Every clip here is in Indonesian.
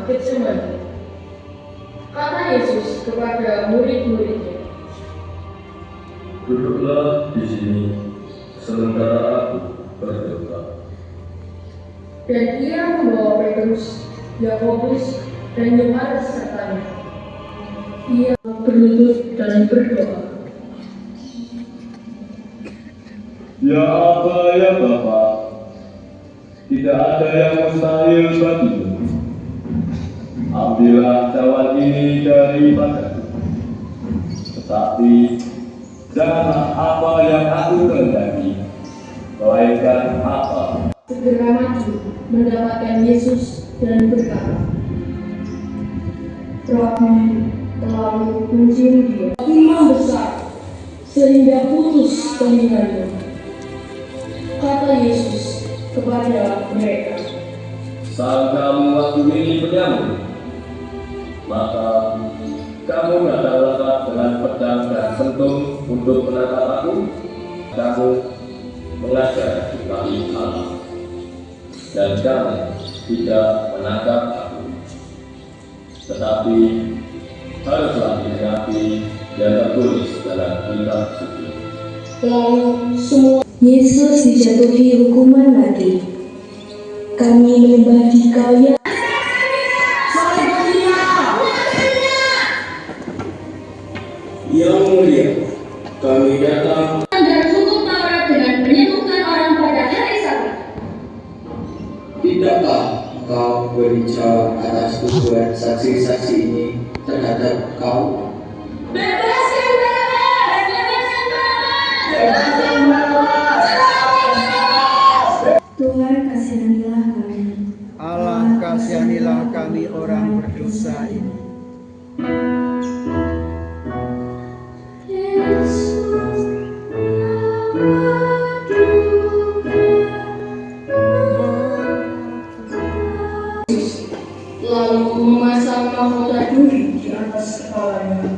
Getsemani. Kata Yesus kepada murid-muridnya, "Duduklah di sini, sementara aku berdoa." Dan ia membawa Petrus, Yakobus, dan Yohanes sertanya. Ia berlutut dan berdoa, "Ya Aba, ya Bapa, tidak ada yang mustahil bagimu. Ambillah cawan ini daripadaku. Tetapi janganlah apa yang aku kehendaki, melainkan apa." Segera maju mendapatkan Yesus dan berkata, "Rabi," lalu mencium dia. Imam besar sehingga putus telinganya. Kata Yesus kepada mereka, "Saat kamu waktu ini menyambut, maka kamu datanglah dengan pedang dan sentung untuk menangkap aku. Kamu mengajar kami Allah, dan kamu tidak menangkap aku. Tetapi haruslah digenapi yang tertulis dalam kitab suci." lalu semua Yesus dijatuhi hukuman mati. Kami menyembah Dikau ya Yang mulia, kami datang dan hukum Taurat dengan menyembuhkan orang pada hari Sabat. Tidakkah engkau berbicara atas tuduhan saksi-saksi ini terhadap kau? Bebaskan Barabas! Bebaskan Barabas! Bebaskan Barabas! Tuhan, kasihanilah kami. Allah, kasihanilah kami orang berdosa ini. Lalu memasang mahkota duri di atas kepalanya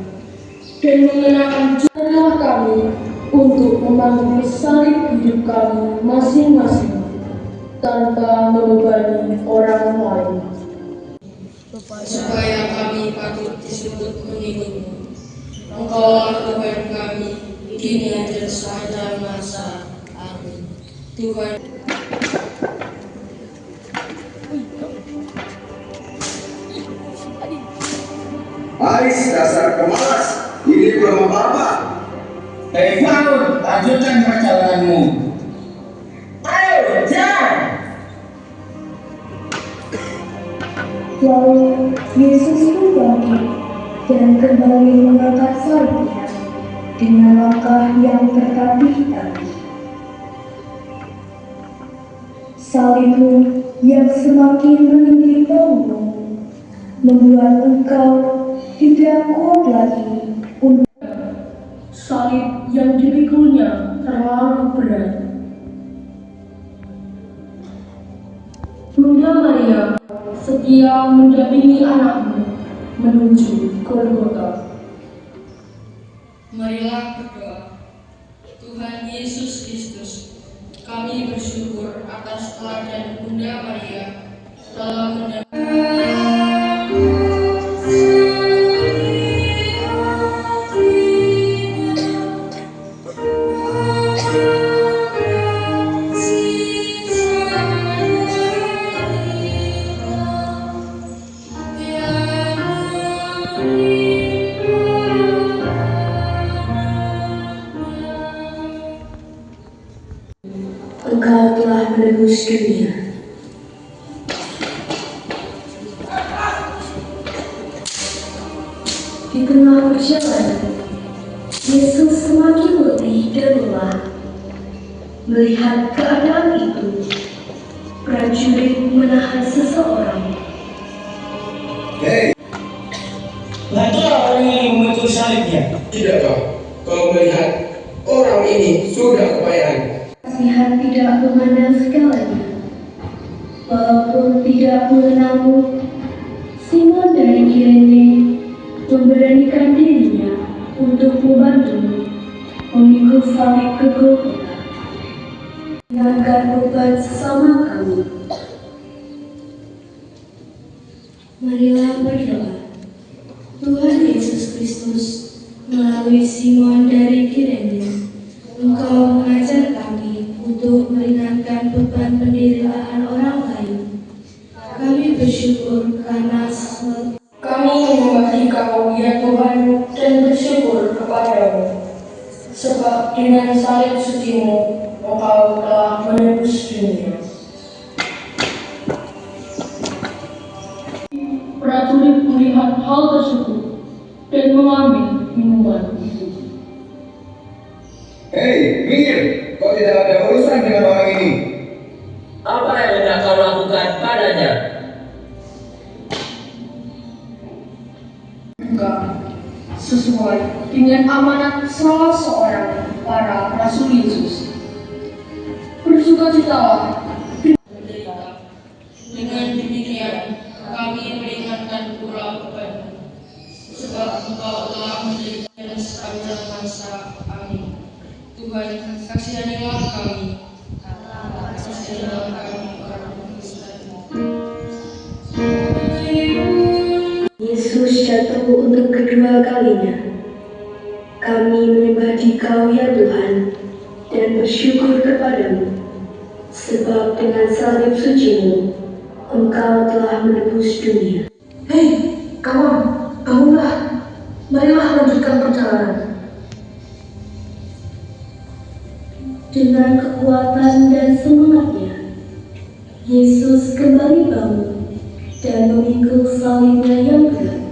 dan mengenakan jubah kami untuk memangku salib hidup kami masing-masing tanpa membebani orang lain, supaya kami patut disebut mengikutmu. Engkaulah Tuhan kami, kini dan sepanjang masa. Amin. Tuhan. Ais, dasar pemalas, ini belum apa-apa. Hei Paul, lanjutkan perjalananmu. Ayo, jalan! Lalu Yesus pun bangkit dan kembali mengangkat salibnya dengan langkah yang tertatih-tatih. Salibmu yang semakin meninggi punggung membuat engkau tidak kuat lagi untuk salib yang dipikunya terlalu berat. Bunda Maria setia mendampingi anakmu menuju Golgota. Marilah berdoa. Tuhan Yesus Kristus, kami bersyukur atas teladan Bunda Maria dalam mendampingi. engkau telah menebus dunia. Di tengah perjalanan, Yesus semakin letih dan lelah. Melihat keadaan itu, prajurit menahan seseorang. Hei, Lagi orang ini memukul salibnya. tidakkah kau melihat orang ini sudah kepayahan? Kasihan tidak memandang segalanya, hendak mengenalmu, Simon dari Kirene memberanikan dirinya untuk membantumu memikul salib ke Golgota. Ringankan beban sesama kami. Marilah berdoa. Tuhan Yesus Kristus, melalui Simon dari Kirene, Engkau mengajar kami untuk meringankan beban penderitaan orang lain. Kami bersyukur karena kami menyembah Engkau ya Tuhan dan bersyukur kepadamu, sebab dengan salib suci-Mu Engkau telah menebus dunia. Prajurit melihat hal tersebut dan mengambil minuman itu. Hei, minggir! Kau tidak ada urusan dengan orang ini. Apa yang hendak kau lakukan padanya? Enggak sesuai dengan amanat salah seorang para rasul Yesus. Bersukacitalah. Dengan demikian kami meringankan pula beban, sebab Engkau telah menjadikan sepanjang masa. Amin. Tuhan, kasihanilah kami. Kasihanilah kami orang Kristen. Yesus jatuh untuk kedua kalinya. Kami menyembah Dikau ya Tuhan dan bersyukur kepadamu, sebab dengan salib suci-Mu Engkau telah menebus dunia. Hei, kawan, bangunlah. Marilah lanjutkan perjalanan. Dengan kekuatan dan semangatnya, Yesus kembali bangun dan memikul salibnya yang berat.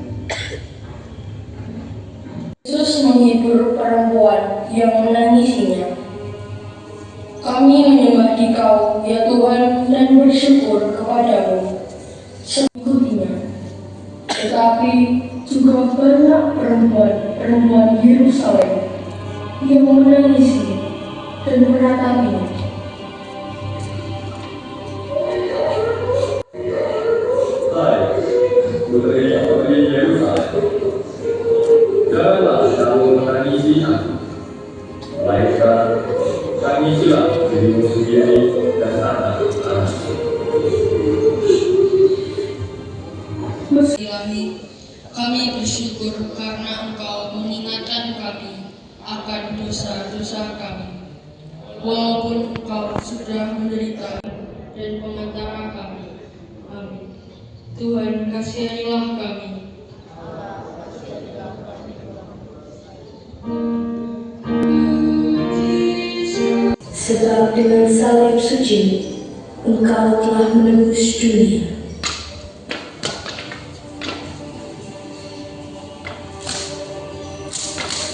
Yesus menghibur perempuan yang menangisinya. Kami menyembah Dikau ya Tuhan dan bersyukur kepadamu, seikutinya. Tetapi juga banyak perempuan Yerusalem yang menangisi dan meratapinya. Hai, putri-putri Yerusalem, janganlah kamu menangisi aku, melainkan tangisilah dirimu sendiri dan anak-anakmu. Ilahi, kami bersyukur karena Engkau mengingatkan kami akan dosa-dosa kami. Walaupun Engkau sudah menderita dan pengantara kami. Amin. Tuhan, kasihanilah kami. Sebab dengan salib suci Engkau telah menebus dunia.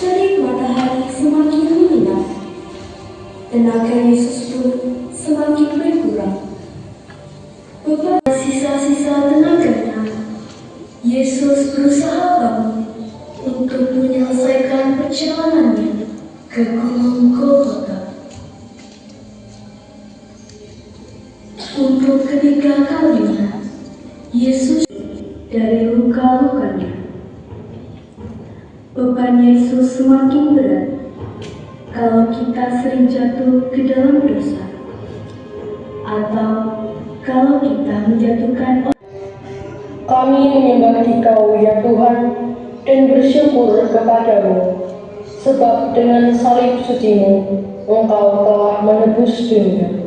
Terik matahari semakin menginap, tenaga Yesus pun semakin berkurang. Beberapa sisa-sisa tenaganya, Yesus berusaha bangun untuk menyelesaikan perjalanannya ke Gunung Golgota. Untuk ketiga kalinya, Yesus dari luka-lukanya. Beban Yesus semakin berat kalau kita sering jatuh ke dalam dosa, atau kalau kita menjatuhkan orang. Kami menyembah Dikau ya Tuhan dan bersyukur kepadamu, sebab dengan salib suci-Mu Engkau telah menebus dunia.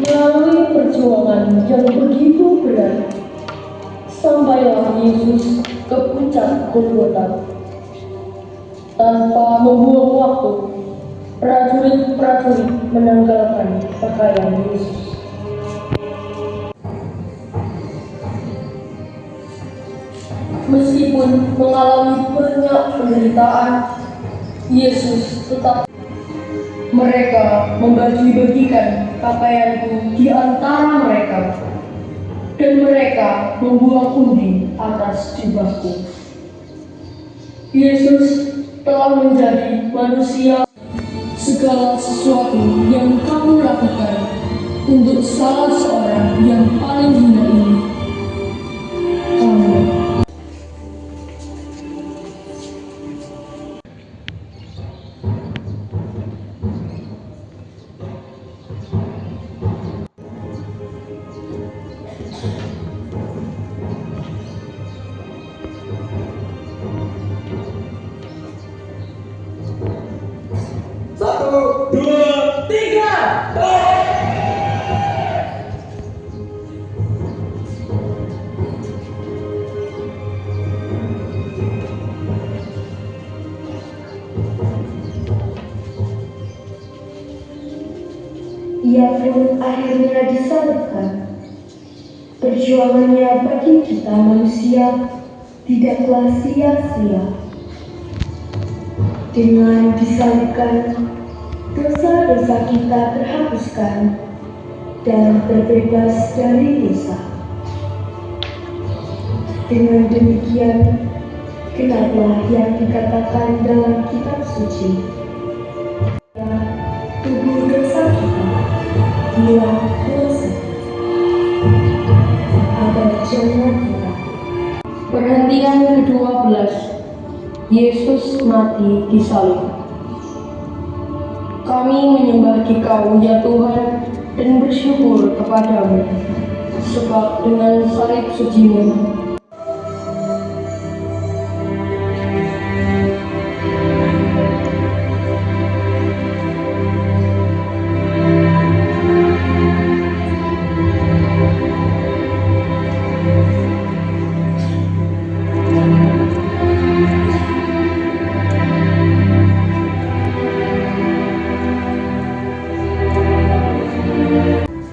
Melalui perjuangan yang begitu berat, sampailah Yesus ke puncak Golgota. Tanpa membuang waktu, prajurit-prajurit menanggalkan pakaian Yesus. Meskipun mengalami banyak penderitaan, Yesus tetap. Mereka membagi-bagikan pakaianku di antara mereka, dan mereka membuang undi atas jubahku. Yesus telah menjadi manusia. Segala sesuatu yang kamu lakukan untuk salah seorang yang paling hina ini. Amin. Satu, dua, tiga. Ia pun akhirnya disalibkan. Perjuangannya bagi kita manusia tidaklah sia-sia. Dengan disalibkan, dosa-dosa kita terhapuskan dan terbebas dari dosa. Dengan demikian, genaplah yang dikatakan dalam kitab suci. Tubuh dosa kita, hilang dosa agar jangan kita. Perhentian ke-12. Yesus mati disalib. Kami menyembah Dikau ya Tuhan dan bersyukur kepadamu, sebab dengan salib suci-Mu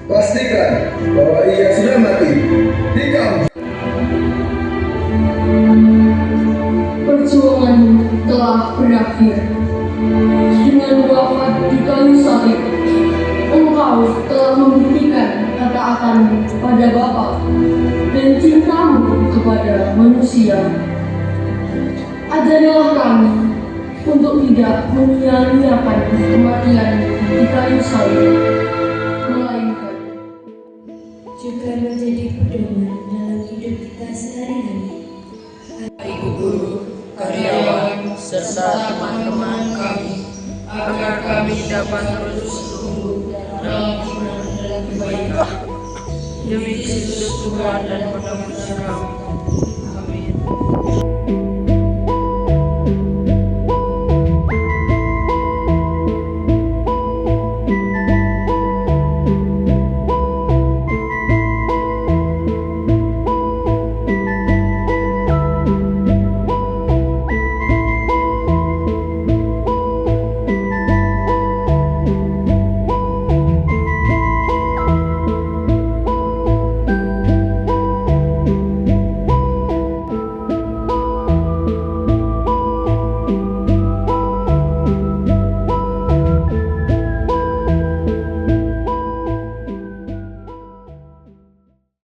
Pastikan bahwa ia sudah mati. Dikau. perjuangan telah berakhir. Dengan wafat di kayu salib, Engkau telah membuktikan ketaatanmu pada Bapa dan cintamu kepada manusia. Ajarilah kami untuk tidak menyia-nyiakan kematian di kayu salib, melainkan Juga menjadi pedoman dalam hidup kita sehari-hari. Ibu guru, karyawan, serta teman-teman kami, agar kami dapat terus tumbuh dalam iman dan kebaikan. Demi Kristus Tuhan dan Penebus kami.